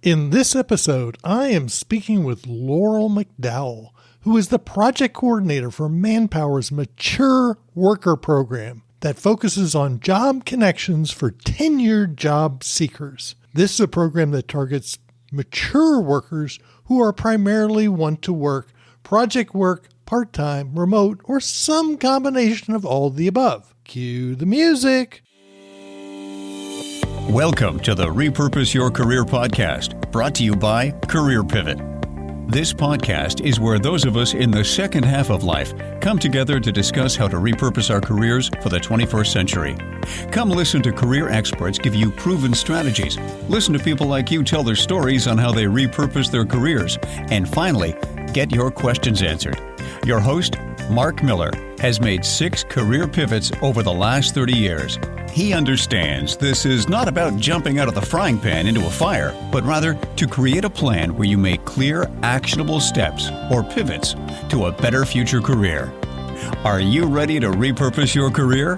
In this episode, I am speaking with Laurel McDowell, who is the project coordinator for Manpower's Mature Worker Program that focuses on job connections for tenured job seekers. This is a program that targets mature workers who are primarily want to work project work, part-time, remote, or some combination of all the above. Cue the music. Welcome to the Repurpose Your Career podcast, brought to you by Career Pivot. This podcast is where those of us in the second half of life come together to discuss how to repurpose our careers for the 21st century. Come listen to career experts give you proven strategies. Listen to people like you tell their stories on how they repurpose their careers. And finally, get your questions answered. Your host, Mark Miller, has made 6 career pivots over the last 30 years. He understands this is not about jumping out of the frying pan into a fire, but rather to create a plan where you make clear, actionable steps or pivots to a better future career. Are you ready to repurpose your career?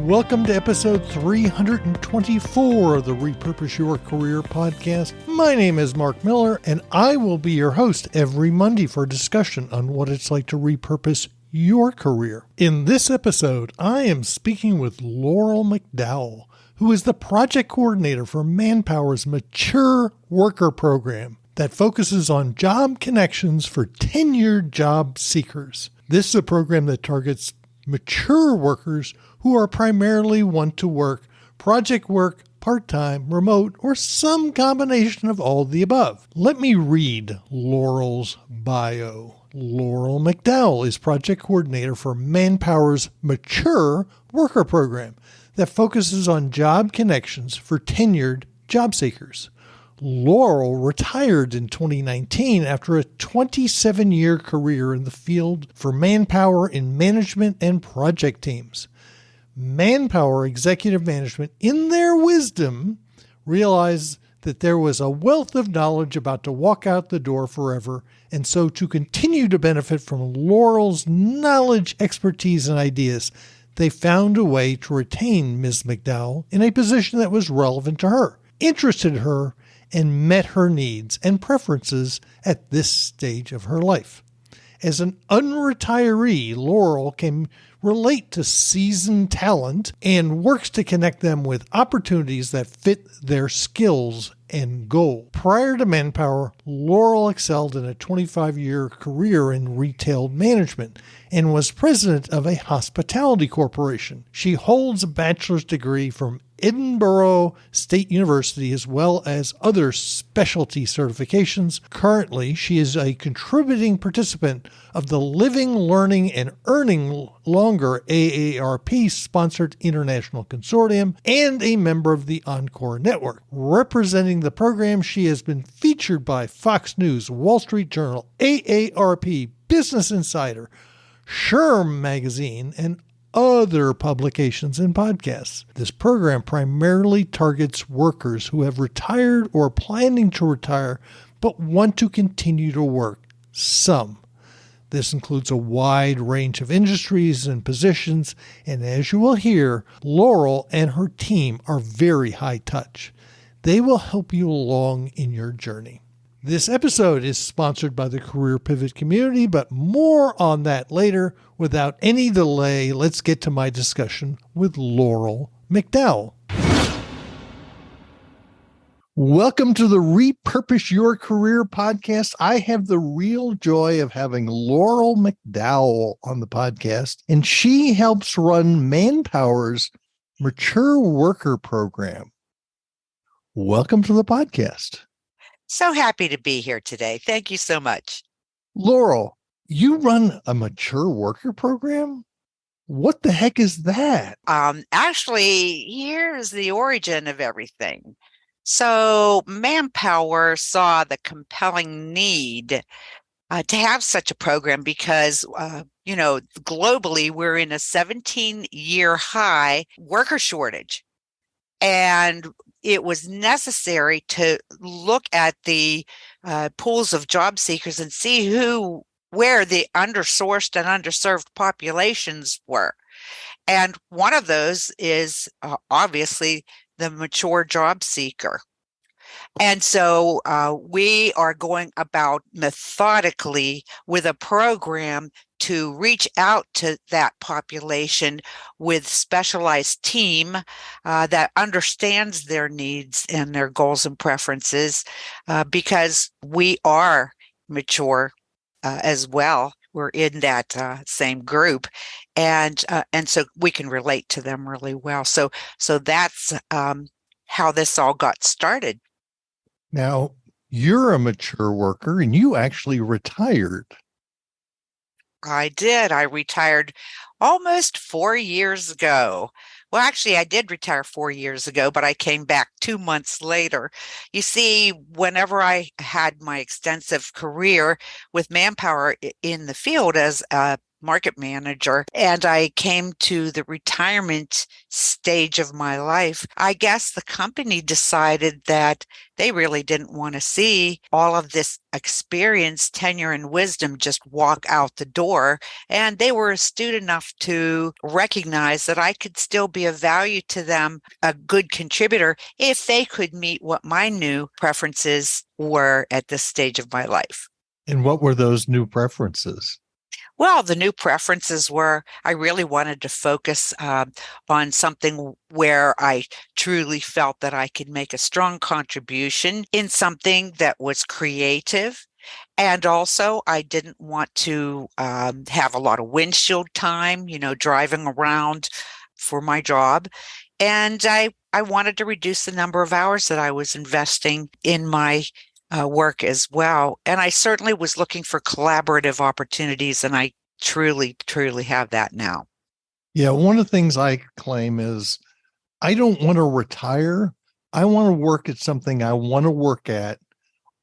Welcome to episode 324 of the Repurpose Your Career podcast. My name is Mark Miller, and I will be your host every Monday for a discussion on what it's like to repurpose your career. In this episode, I am speaking with Laurel McDowell, who is the project coordinator for Manpower's Mature Worker Program that focuses on job connections for tenured job seekers. This is a program that targets mature workers who are primarily want to work project work, part-time, remote, or some combination of all the above. Let me read Laurel's bio. Laurel McDowell is project coordinator for Manpower's Mature Worker Program that focuses on job connections for tenured job seekers. Laurel retired in 2019 after a 27-year career in the field for Manpower in management and project teams. Manpower Executive Management, in their wisdom, realized that there was a wealth of knowledge about to walk out the door forever, and so to continue to benefit from Laurel's knowledge, expertise, and ideas, they found a way to retain Ms. McDowell in a position that was relevant to her, interested her, and met her needs and preferences at this stage of her life. As an unretiree, Laurel can relate to seasoned talent and works to connect them with opportunities that fit their skills and goal. Prior to Manpower, Laurel excelled in a 25-year career in retail management and was president of a hospitality corporation. She holds a bachelor's degree from Edinburgh State University as well as other specialty certifications. Currently, she is a contributing participant of the Living, Learning, and Earning Longer AARP-sponsored international consortium and a member of the Encore Network. Representing the program, she has been featured by Fox News, Wall Street Journal, AARP, Business Insider, SHRM Magazine, and other publications and podcasts. This program primarily targets workers who have retired or are planning to retire but want to continue to work some. This includes a wide range of industries and positions, and as you will hear, Laurel and her team are very high touch. They will help you along in your journey. This episode is sponsored by the Career Pivot community, but more on that later. Without any delay, let's get to my discussion with Laurel McDowell. Welcome to the Repurpose Your Career podcast. I have the real joy of having Laurel McDowell on the podcast, and she helps run Manpower's Mature Worker Program. Welcome to the podcast. So happy to be here today. Thank you so much. Laurel, you run a mature worker program? What the heck is that? Actually, here's the origin of everything. So Manpower saw the compelling need to have such a program because, globally, we're in a 17-year high worker shortage. And it was necessary to look at the pools of job seekers and see where the undersourced and underserved populations were. And one of those is obviously the mature job seeker. And so we are going about methodically with a program to reach out to that population with specialized team that understands their needs and their goals and preferences, because we are mature as well. We're in that same group, and so we can relate to them really well. So that's how this all got started. Now, you're a mature worker and you actually retired. I did. I retired almost 4 years ago. Well, actually, I did retire 4 years ago, but I came back 2 months later. You see, whenever I had my extensive career with Manpower in the field as a market manager, and I came to the retirement stage of my life, I guess the company decided that they really didn't want to see all of this experience, tenure, and wisdom just walk out the door. And they were astute enough to recognize that I could still be of value to them, a good contributor, if they could meet what my new preferences were at this stage of my life. And what were those new preferences? Well, the new preferences were I really wanted to focus on something where I truly felt that I could make a strong contribution in something that was creative. And also, I didn't want to have a lot of windshield time, driving around for my job. And I wanted to reduce the number of hours that I was investing in my work as well. And I certainly was looking for collaborative opportunities, and I truly, truly have that now. Yeah, one of the things I claim is I don't want to retire. I want to work at something I want to work at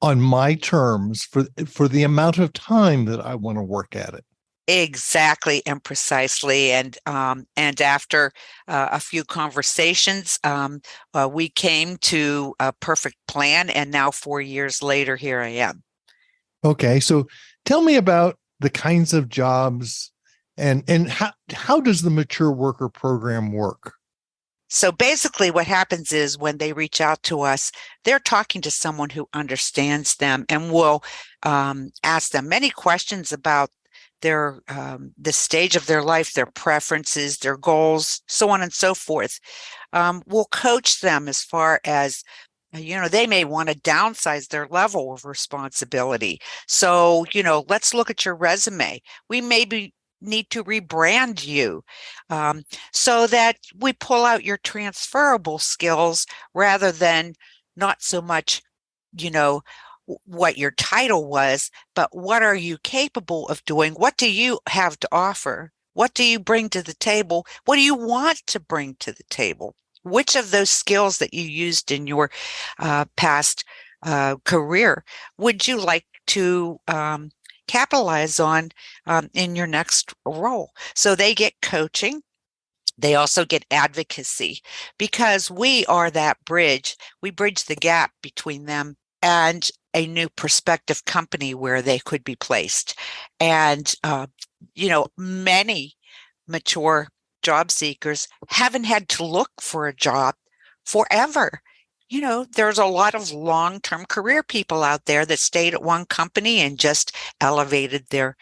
on my terms for the amount of time that I want to work at it. Exactly and precisely. And after a few conversations, we came to a perfect plan. And now 4 years later, here I am. Okay, so tell me about the kinds of jobs and how does the mature worker program work? So basically, what happens is when they reach out to us, they're talking to someone who understands them and will ask them many questions about their the stage of their life, their preferences, their goals, so on and so forth. We'll coach them as far as they may want to downsize their level of responsibility. So, let's look at your resume. We maybe need to rebrand you so that we pull out your transferable skills rather than not so much, what your title was, but what are you capable of doing? What do you have to offer? What do you bring to the table? What do you want to bring to the table? Which of those skills that you used in your past career would you like to capitalize on in your next role? So they get coaching. They also get advocacy because we are that bridge. We bridge the gap between them and a new prospective company where they could be placed. And, many mature job seekers haven't had to look for a job forever. There's a lot of long-term career people out there that stayed at one company and just elevated their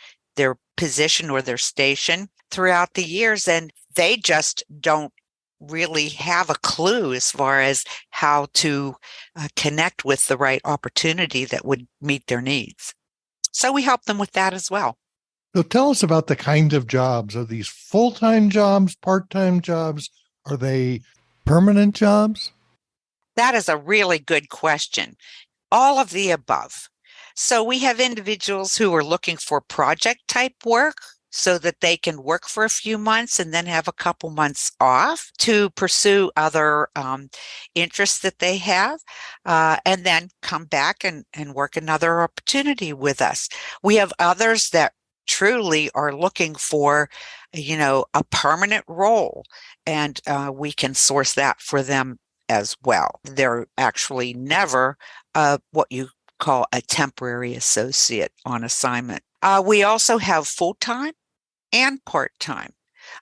position or their station throughout the years, and they just don't really have a clue as far as how to connect with the right opportunity that would meet their needs. So we help them with that as well. So tell us about the kind of jobs. Are these full-time jobs, part-time jobs? Are they permanent jobs? That is a really good question. All of the above. So we have individuals who are looking for project type work so that they can work for a few months and then have a couple months off to pursue other interests that they have, and then come back and work another opportunity with us. We have others that truly are looking for, a permanent role, and we can source that for them as well. They're actually never what you call a temporary associate on assignment. We also have full-time and part-time.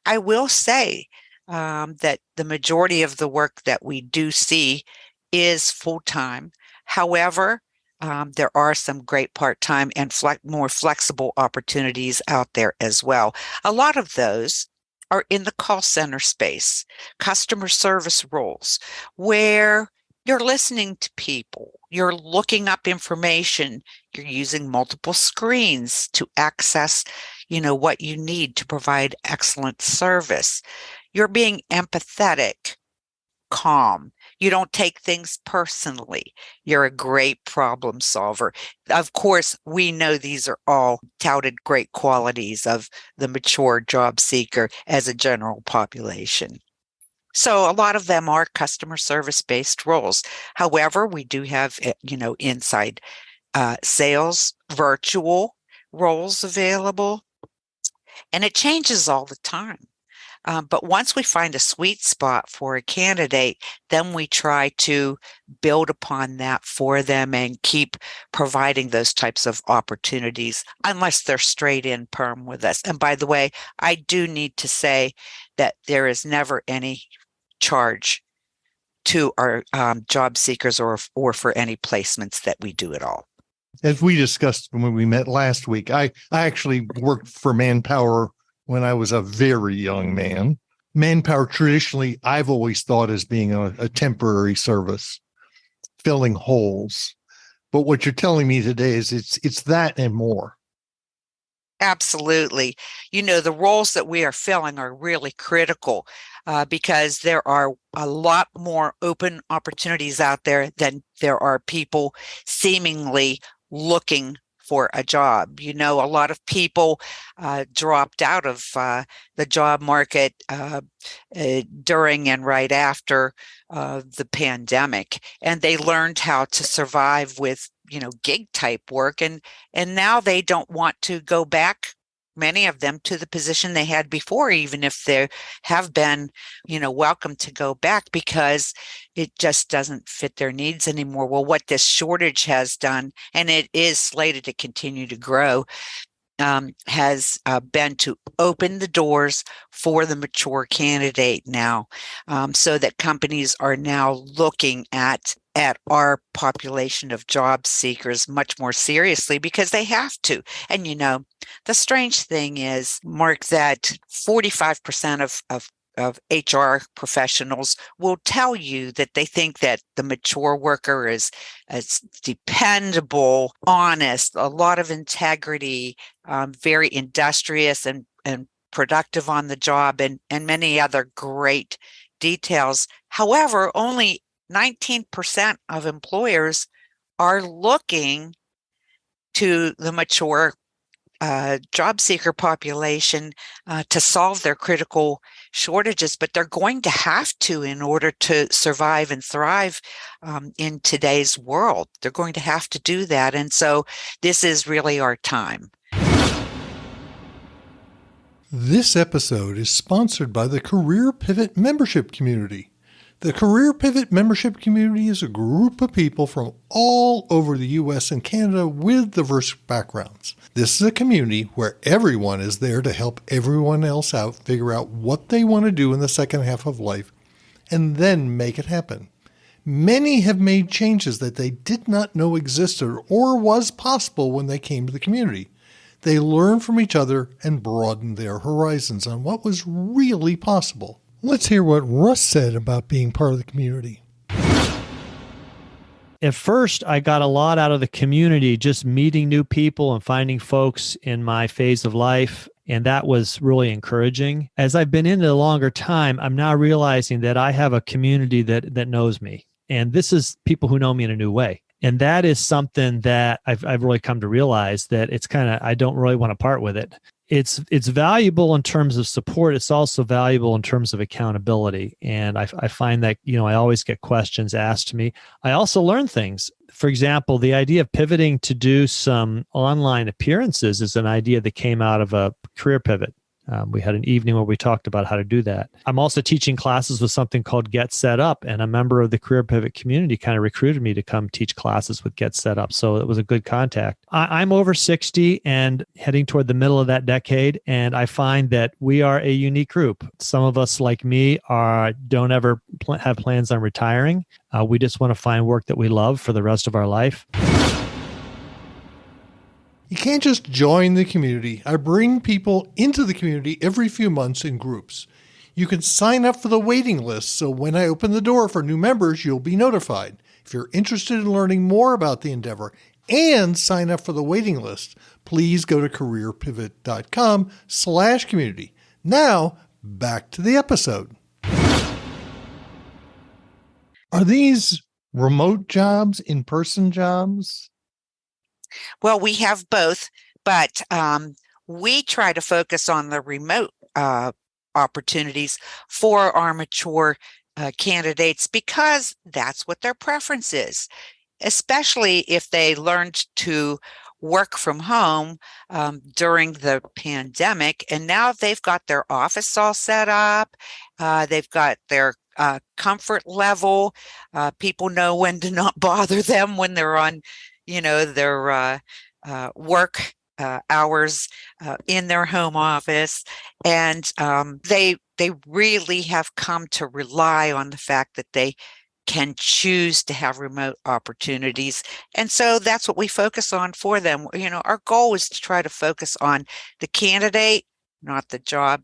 I will say that the majority of the work that we do see is full-time. However, there are some great part-time and more flexible opportunities out there as well. A lot of those are in the call center space, customer service roles, where you're listening to people, you're looking up information, you're using multiple screens to access, what you need to provide excellent service. You're being empathetic, calm. You don't take things personally. You're a great problem solver. Of course, we know these are all touted great qualities of the mature job seeker as a general population. So a lot of them are customer service based roles. However, we do have, inside sales, virtual roles available, and it changes all the time. But once we find a sweet spot for a candidate, then we try to build upon that for them and keep providing those types of opportunities, unless they're straight in perm with us. And by the way, I do need to say that there is never any charge to our job seekers or for any placements that we do at all. As we discussed when we met last week, I actually worked for Manpower when I was a very young man. Manpower, traditionally, I've always thought as being a temporary service, filling holes. But what you're telling me today is it's that and more. Absolutely. The roles that we are filling are really critical because there are a lot more open opportunities out there than there are people seemingly looking for a job. A lot of people dropped out of the job market during and right after the pandemic, and they learned how to survive with, gig type work. And now they don't want to go back, many of them, to the position they had before, even if they have been, welcome to go back, because it just doesn't fit their needs anymore. Well, what this shortage has done, and it is slated to continue to grow, has been to open the doors for the mature candidate now, so that companies are now looking at our population of job seekers much more seriously, because they have to. And the strange thing is, Mark, that 45% of HR professionals will tell you that they think that the mature worker is dependable, honest, a lot of integrity, very industrious and productive on the job, and many other great details. However, only 19% of employers are looking to the mature job seeker population to solve their critical shortages, but they're going to have to in order to survive and thrive in today's world. They're going to have to do that. And so this is really our time. This episode is sponsored by the Career Pivot membership community. The Career Pivot membership community is a group of people from all over the U.S. and Canada with diverse backgrounds. This is a community where everyone is there to help everyone else out figure out what they want to do in the second half of life and then make it happen. Many have made changes that they did not know existed or was possible when they came to the community. They learned from each other and broadened their horizons on what was really possible. Let's hear what Russ said about being part of the community. At first, I got a lot out of the community, just meeting new people and finding folks in my phase of life. And that was really encouraging. As I've been in it a longer time, I'm now realizing that I have a community that knows me. And this is people who know me in a new way. And that is something that I've really come to realize, that it's I don't really want to part with it. It's valuable in terms of support. It's also valuable in terms of accountability. And I find that, I always get questions asked to me. I also learn things. For example, the idea of pivoting to do some online appearances is an idea that came out of a career pivot We had an evening where we talked about how to do that. I'm also teaching classes with something called Get Set Up, and a member of the Career Pivot community kind of recruited me to come teach classes with Get Set Up. So it was a good contact. I'm over 60 and heading toward the middle of that decade, and I find that we are a unique group. Some of us, like me, don't ever have plans on retiring. We just want to find work that we love for the rest of our life. You can't just join the community. I bring people into the community every few months in groups. You can sign up for the waiting list, so when I open the door for new members, you'll be notified. If you're interested in learning more about the endeavor and sign up for the waiting list, please go to careerpivot.com/community. Now, back to the episode. Are these remote jobs, in-person jobs? Well, we have both, but we try to focus on the remote opportunities for our mature candidates because that's what their preference is, especially if they learned to work from home during the pandemic. And now they've got their office all set up. They've got their comfort level. People know when to not bother them when they're on their work hours in their home office. And they really have come to rely on the fact that they can choose to have remote opportunities. And so that's what we focus on for them. Our goal is to try to focus on the candidate, not the job.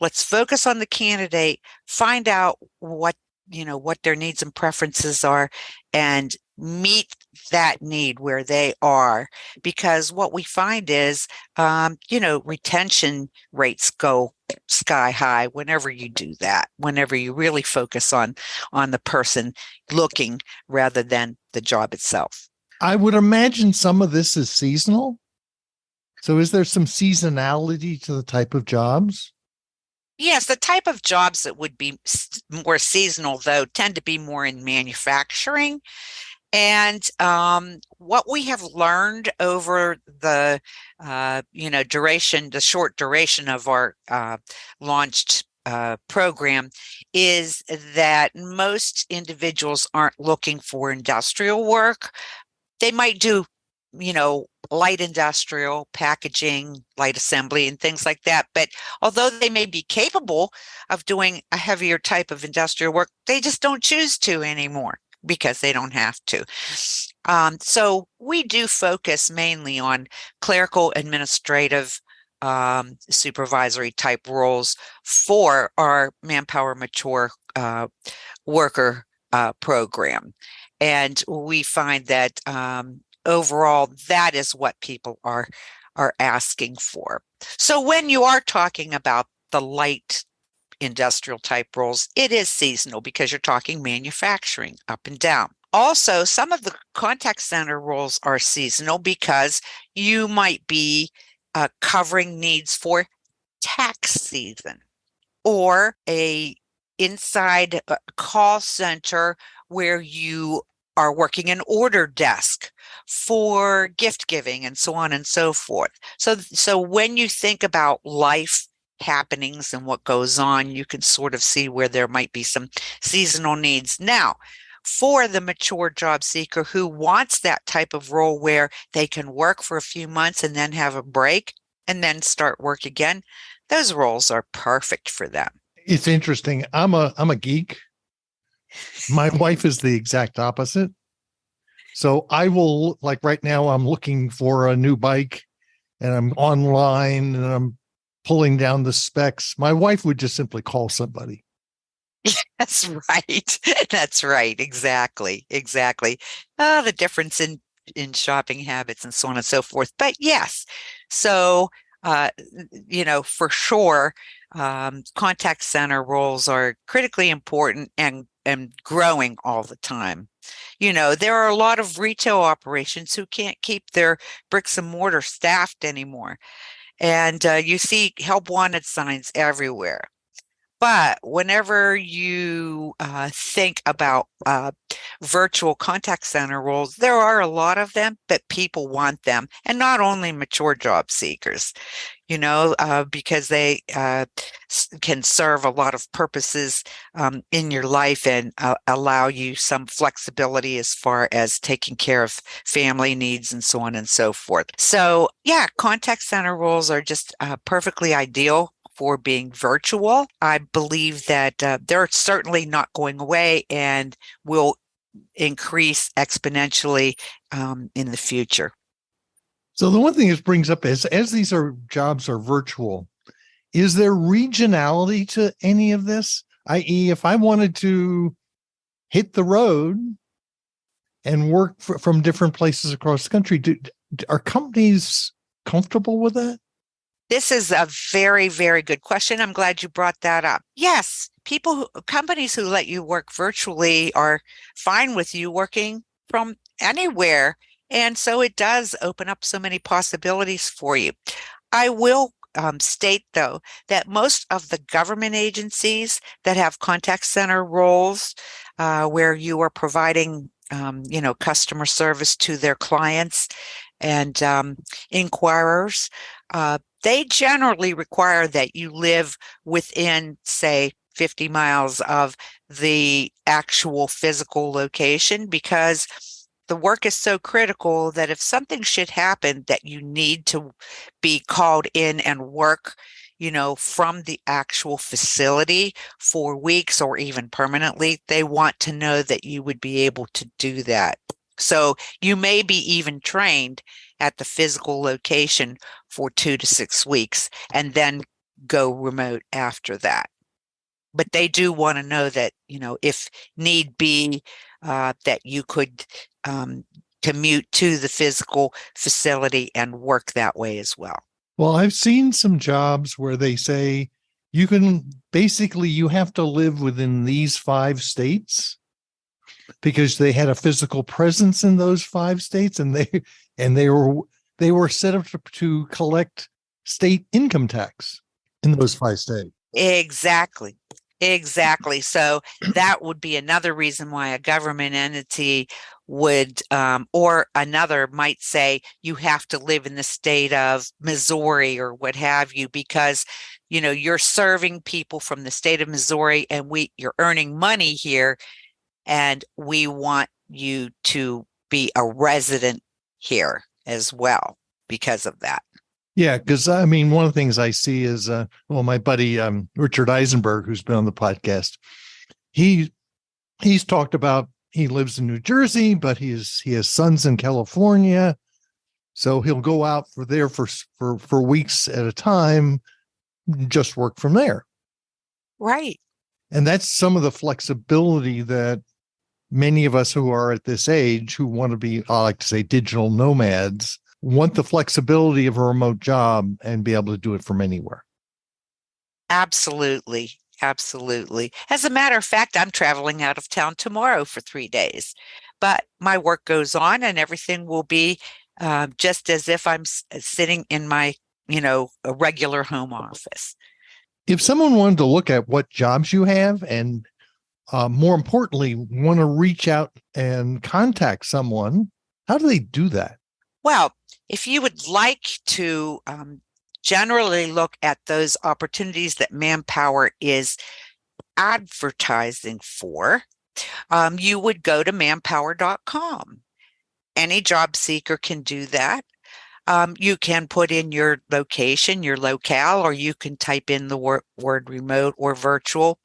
Let's focus on the candidate, find out what their needs and preferences are, and meet that need where they are. Because what we find is, retention rates go sky high whenever you do that, whenever you really focus on the person looking rather than the job itself. I would imagine some of this is seasonal. So is there some seasonality to the type of jobs? Yes, the type of jobs that would be more seasonal, though, tend to be more in manufacturing. And what we have learned over the short duration of our launched program is that most individuals aren't looking for industrial work. They might do, light industrial, packaging, light assembly, and things like that. But although they may be capable of doing a heavier type of industrial work, they just don't choose to anymore because they don't have to. So we do focus mainly on clerical, administrative, supervisory type roles for our Manpower Mature Worker program. And we find that overall, that is what people are asking for. So when you are talking about the light industrial type roles, it is seasonal because you're talking manufacturing up and down. Also, some of the contact center roles are seasonal because you might be covering needs for tax season, or a inside call center where you are working an order desk for gift giving and so on and so forth. So when you think about life happenings and what goes on, you can sort of see where there might be some seasonal needs. Now, for the mature job seeker who wants that type of role where they can work for a few months and then have a break and then start work again, those roles are perfect for them. It's interesting. I'm a geek. My wife is the exact opposite. So I will, like right now, I'm looking for a new bike and I'm online and I'm pulling down the specs. My wife would just simply call somebody. That's right. That's right. Exactly. The difference in shopping habits and so on and so forth. But yes, so, for sure, contact center roles are critically important and growing all the time. There are a lot of retail operations who can't keep their bricks and mortar staffed anymore. And you see help wanted signs everywhere. But whenever you think about virtual contact center roles, there are a lot of them, but people want them, and not only mature job seekers, because they can serve a lot of purposes in your life and allow you some flexibility as far as taking care of family needs and so on and so forth. So, yeah, contact center roles are just perfectly ideal for being virtual. I believe that they're certainly not going away and will increase exponentially in the future. So the one thing this brings up is, as these jobs are virtual, is there regionality to any of this? I.e., if I wanted to hit the road and work from different places across the country, are companies comfortable with that? This is a very, very good question. I'm glad you brought that up. Yes, companies who let you work virtually are fine with you working from anywhere. And so it does open up so many possibilities for you. I will state, though, that most of the government agencies that have contact center roles where you are providing, customer service to their clients and inquirers, they generally require that you live within, say, 50 miles of the actual physical location, because the work is so critical that if something should happen that you need to be called in and work, from the actual facility for weeks or even permanently, they want to know that you would be able to do that. So you may be even trained at the physical location for 2 to 6 weeks and then go remote after that. But they do want to know that, if need be, that you could commute to the physical facility and work that way as well. Well, I've seen some jobs where they say you have to live within these 5 states, because they had a physical presence in those 5 states, and they were set up to collect state income tax in those 5 states. Exactly. So that would be another reason why a government entity would, or another might say, you have to live in the state of Missouri or what have you, because, you're serving people from the state of Missouri and you're earning money here, and we want you to be a resident here as well because of that. Yeah, because one of the things I see is, my buddy Richard Eisenberg, who's been on the podcast, he's talked about, he lives in New Jersey, but he has sons in California, so he'll go out for weeks at a time, just work from there. Right. And that's some of the flexibility that many of us who are at this age, who want to be, I like to say, digital nomads, want the flexibility of a remote job and be able to do it from anywhere. Absolutely. As a matter of fact, I'm traveling out of town tomorrow for 3 days, but my work goes on and everything will be just as if I'm sitting in my, a regular home office. If someone wanted to look at what jobs you have and more importantly, want to reach out and contact someone, how do they do that? Well, if you would like to generally look at those opportunities that Manpower is advertising for, you would go to manpower.com. Any job seeker can do that. You can put in your location, your locale, or you can type in the word remote or virtual.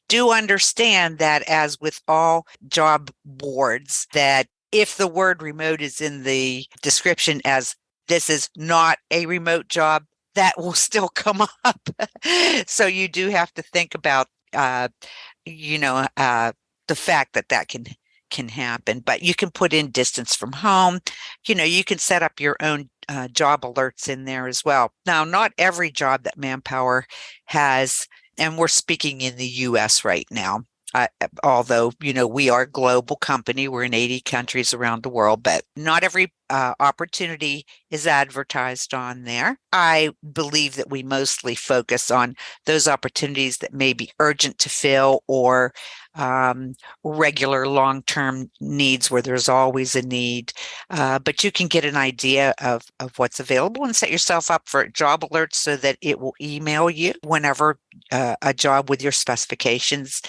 Do understand that, as with all job boards, that if the word remote is in the description as this is not a remote job, that will still come up. So you do have to think about, the fact that can happen. But you can put in distance from home. You can set up your own job alerts in there as well. Now, not every job that Manpower has, and we're speaking in the US right now, although, we are a global company, we're in 80 countries around the world, but not every opportunity is advertised on there. I believe that we mostly focus on those opportunities that may be urgent to fill or regular long-term needs where there's always a need. But you can get an idea of what's available and set yourself up for job alerts so that it will email you whenever a job with your specifications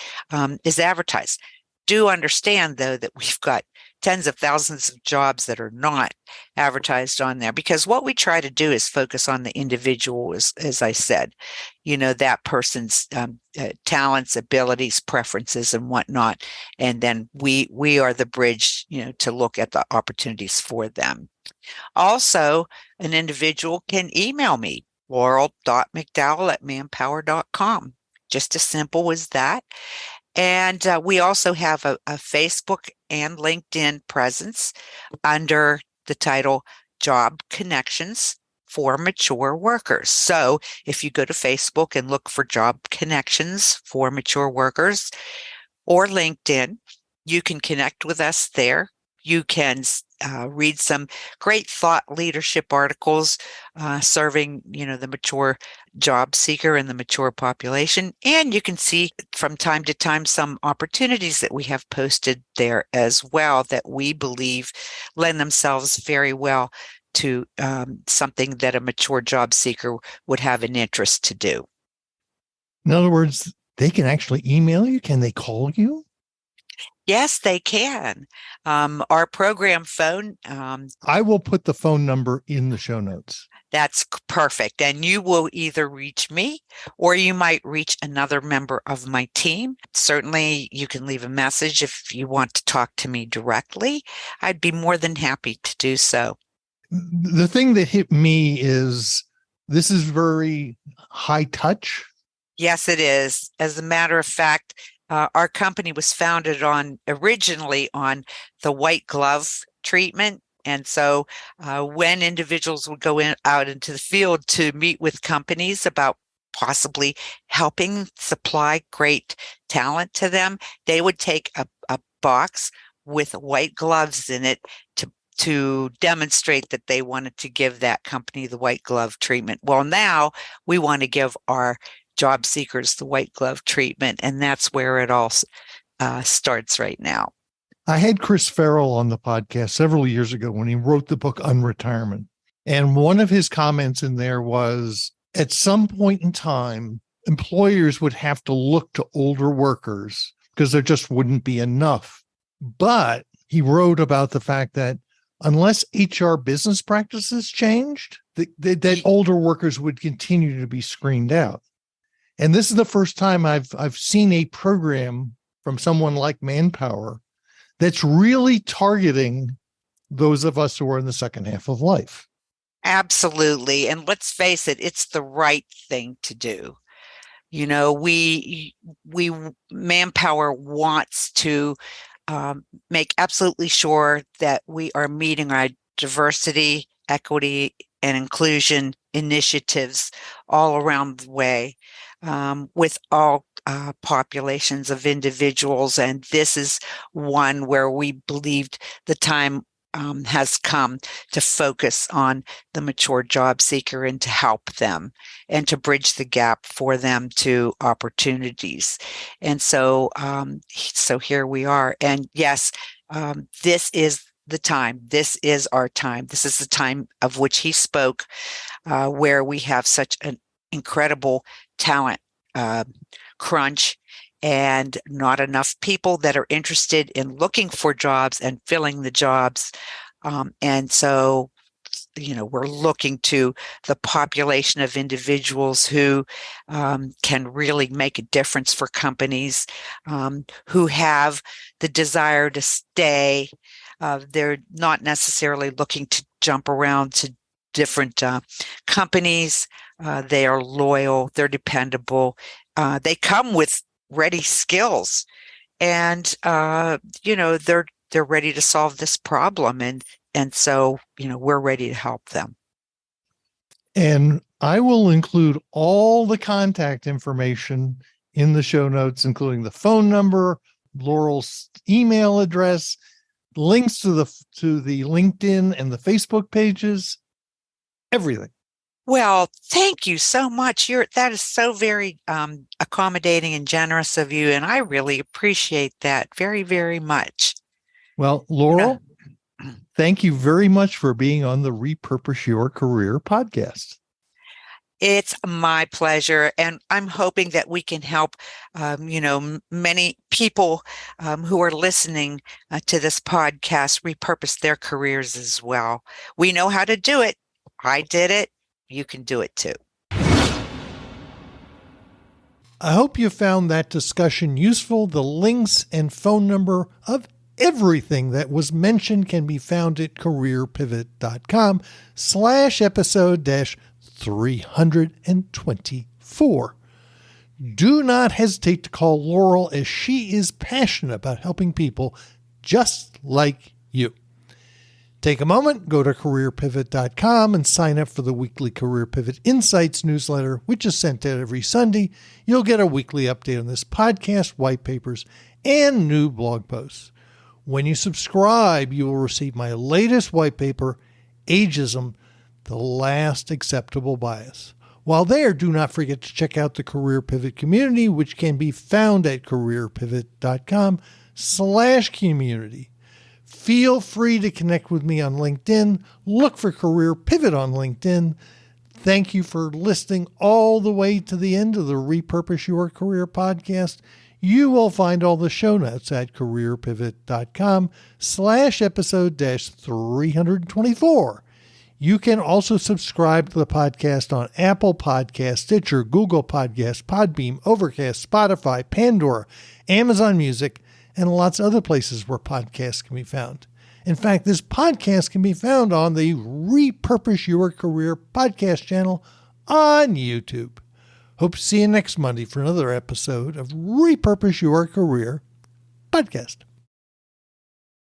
is advertised. Do understand, though, that we've got tens of thousands of jobs that are not advertised on there, because what we try to do is focus on the individual, as I said, that person's talents, abilities, preferences, and whatnot. And then we are the bridge, to look at the opportunities for them. Also, an individual can email me, laurel.mcdowell@manpower.com. Just as simple as that. And we also have a Facebook and LinkedIn presence under the title Job Connections for Mature Workers. So if you go to Facebook and look for Job Connections for Mature Workers or LinkedIn, you can connect with us there. You can read some great thought leadership articles serving, the mature job seeker and the mature population. And you can see from time to time some opportunities that we have posted there as well that we believe lend themselves very well to something that a mature job seeker would have an interest to do. In other words, they can actually email you. Can they call you? Yes, they can. Our program phone. I will put the phone number in the show notes. That's perfect. And you will either reach me or you might reach another member of my team. Certainly, you can leave a message if you want to talk to me directly. I'd be more than happy to do so. The thing that hit me is this is very high touch. Yes, it is. As a matter of fact, our company was founded originally on the white glove treatment. And so when individuals would go out into the field to meet with companies about possibly helping supply great talent to them, they would take a box with white gloves in it to demonstrate that they wanted to give that company the white glove treatment. Well, now we want to give our job seekers the white glove treatment, and that's where it all starts right now. I had Chris Farrell on the podcast several years ago when he wrote the book Unretirement. And one of his comments in there was, at some point in time, employers would have to look to older workers because there just wouldn't be enough. But he wrote about the fact that unless HR business practices changed, that older workers would continue to be screened out. And this is the first time I've seen a program from someone like Manpower that's really targeting those of us who are in the second half of life. Absolutely. And let's face it, it's the right thing to do. We Manpower wants to make absolutely sure that we are meeting our diversity, equity, and inclusion initiatives all around the way with all populations of individuals. And this is one where we believed the time has come to focus on the mature job seeker and to help them and to bridge the gap for them to opportunities. And so here we are. And yes, this is the time. This is our time. This is the time of which he spoke, where we have such an incredible talent crunch and not enough people that are interested in looking for jobs and filling the jobs. And so, we're looking to the population of individuals who can really make a difference for companies, who have the desire to stay. They're not necessarily looking to jump around to different companies. They are loyal, they're dependable. They come with ready skills, and they're ready to solve this problem, and so we're ready to help them. And I will include all the contact information in the show notes, including the phone number, Laurel's email address, links to the LinkedIn and the Facebook pages, everything. Well, thank you so much. That is so very accommodating and generous of you, and I really appreciate that very, very much. Well, Laurel, thank you very much for being on the Repurpose Your Career podcast. It's my pleasure, and I'm hoping that we can help, many people who are listening to this podcast repurpose their careers as well. We know how to do it. I did it. You can do it too. I hope you found that discussion useful. The links and phone number of everything that was mentioned can be found at careerpivot.com/episode-324. Do not hesitate to call Laurel, as she is passionate about helping people just like you. Take a moment, go to careerpivot.com and sign up for the weekly Career Pivot Insights newsletter, which is sent out every Sunday. You'll get a weekly update on this podcast, white papers, and new blog posts. When you subscribe, you will receive my latest white paper, Ageism, the Last Acceptable Bias. While there, do not forget to check out the Career Pivot community, which can be found at careerpivot.com/community. Feel free to connect with me on LinkedIn. Look for Career Pivot on LinkedIn. Thank you for listening all the way to the end of the Repurpose Your Career podcast. You will find all the show notes at careerpivot.com/episode-324. You can also subscribe to the podcast on Apple Podcasts, Stitcher, Google Podcasts, Podbeam, Overcast, Spotify, Pandora, Amazon Music, and lots of other places where podcasts can be found. In fact, this podcast can be found on the Repurpose Your Career podcast channel on YouTube. Hope to see you next Monday for another episode of Repurpose Your Career podcast.